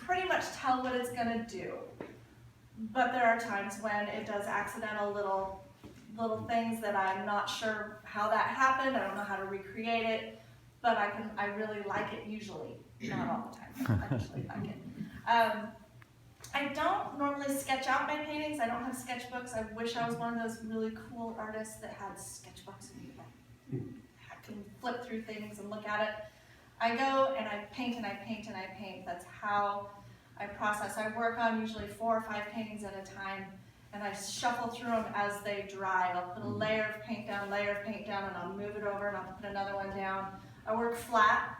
pretty much tell what it's going to do. But there are times when it does accidental little things that I'm not sure how that happened. I don't know how to recreate it, but I really like it usually. Not all the time, but I usually like it. I don't normally sketch out my paintings. I don't have sketchbooks. I wish I was one of those really cool artists that had sketchbooks and I can flip through things and look at it. I go and I paint and I paint and I paint. That's how I process. I work on usually 4 or 5 paintings at a time, and I shuffle through them as they dry. I'll put a layer of paint down, and I'll move it over and I'll put another one down. I work flat.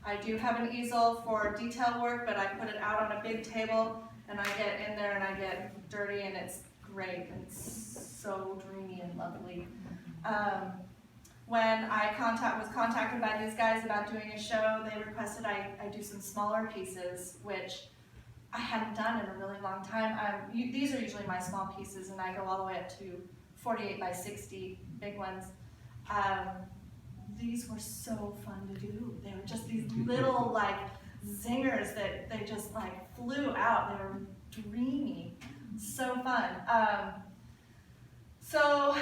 I do have an easel for detail work, but I put it out on a big table, and I get in there and I get dirty, and it's great. It's so dreamy and lovely. When I was contacted by these guys about doing a show, they requested I do some smaller pieces, which I hadn't done in a really long time. These are usually my small pieces, and I go all the way up to 48 by 60, big ones. These were so fun to do. They were just these little like zingers that they just like flew out. They were dreamy, so fun. So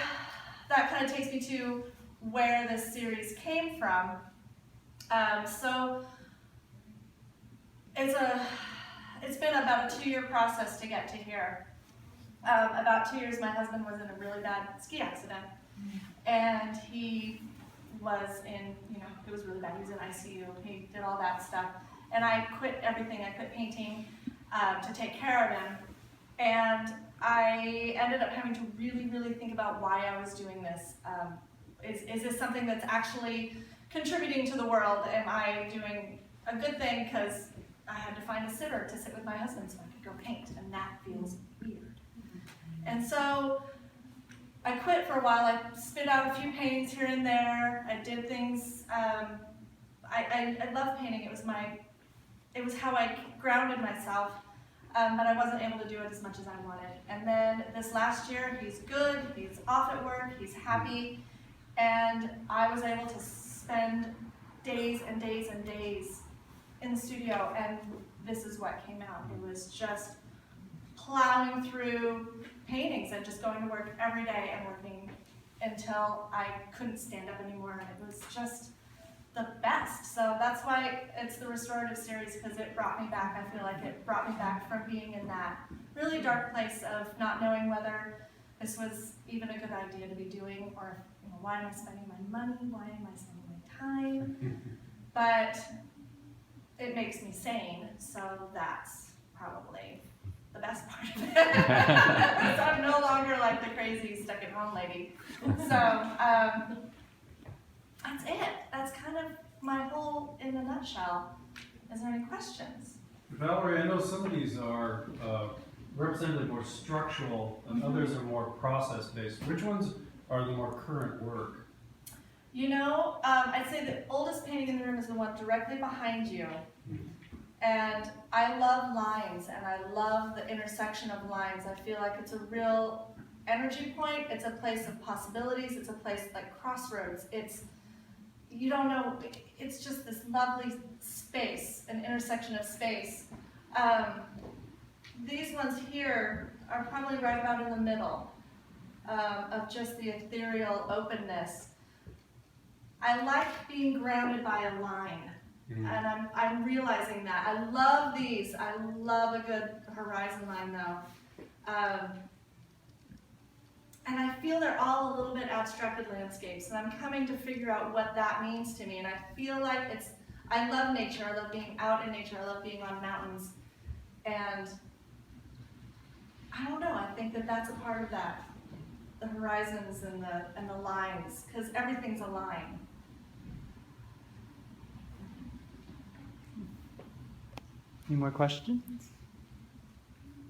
that kind of takes me to where this series came from. So it's been about a 2-year process to get to here. About 2 years, my husband was in a really bad ski accident, and he was in, it was really bad. He was in ICU. He did all that stuff, and I quit everything. I quit painting to take care of him, and I ended up having to really, really think about why I was doing this. Is this something that's actually contributing to the world? Am I doing a good thing? Because I had to find a sitter to sit with my husband so I could go paint, and that feels weird. And so I quit for a while. I spit out a few paintings here and there. I did things. I love painting. It was how I grounded myself, but I wasn't able to do it as much as I wanted. And then this last year, he's good. He's off at work. He's happy. And I was able to spend days and days and days in the studio, and this is what came out. It was just plowing through paintings and just going to work every day and working until I couldn't stand up anymore. It was just the best. So that's why it's the Restorative series, because it brought me back. I feel like it brought me back from being in that really dark place of not knowing whether this was even a good idea to be doing, or why am I spending my money? Why am I spending my time? But it makes me sane, so that's probably the best part of it. So I'm no longer like the crazy stuck-at-home lady. So that's it. That's kind of my whole in a nutshell. Is there any questions? Valerie, I know some of these are representative more structural, and others are more process-based. Which ones are the more current work? I'd say the oldest painting in the room is the one directly behind you. And I love lines, and I love the intersection of lines. I feel like it's a real energy point. It's a place of possibilities. It's a place like crossroads. You don't know, it's just this lovely space, an intersection of space. These ones here are probably right about in the middle of just the ethereal openness. I like being grounded by a line. And I'm realizing that. I love these. I love a good horizon line though. And I feel they're all a little bit abstracted landscapes, and I'm coming to figure out what that means to me. And I feel like I love nature. I love being out in nature. I love being on mountains. And I don't know, I think that that's a part of that. The horizons and the lines, because everything's a line. Any more questions?